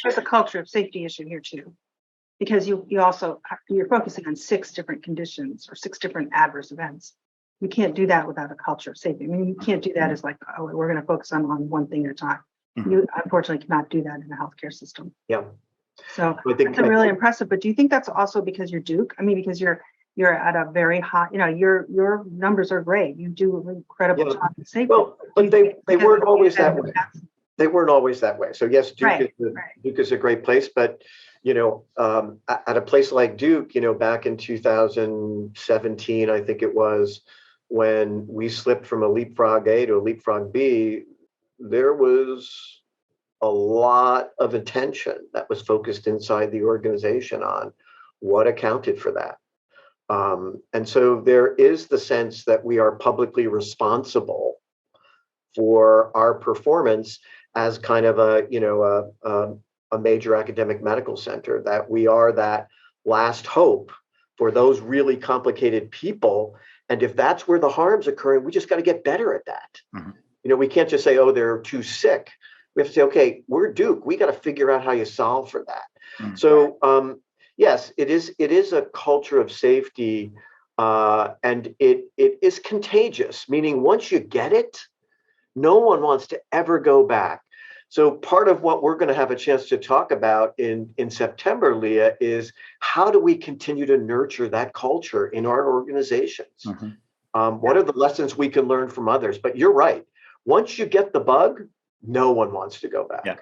there's a culture of safety issue here too, because you're focusing on 6 different conditions or 6 different adverse events. You can't do that without a culture of safety. I mean, you can't do that as like, oh, we're going to focus on one thing at a time. You unfortunately cannot do that in a healthcare system. Yeah. So that's really impressive. But do you think that's also because you're Duke? I mean, because you're at a very high, your numbers are great. You do an incredible job in safety. Well, but they weren't always that way. They weren't always that way. So yes, Duke is a great place, but at a place like Duke, back in 2017, I think it was, when we slipped from a Leapfrog A to a Leapfrog B, there was a lot of attention that was focused inside the organization on what accounted for that. And so there is the sense that we are publicly responsible for our performance as kind of a major academic medical center, that we are that last hope for those really complicated people. And if that's where the harm's occurring, we just got to get better at that. We can't just say, oh, they're too sick. We have to say, okay, we're Duke. We got to figure out how you solve for that. So yes, it is a culture of safety, and it is contagious, meaning once you get it, no one wants to ever go back. So part of what we're going to have a chance to talk about in September, Leah, is how do we continue to nurture that culture in our organizations? What are the lessons we can learn from others? But you're right. Once you get the bug, no one wants to go back. Yeah.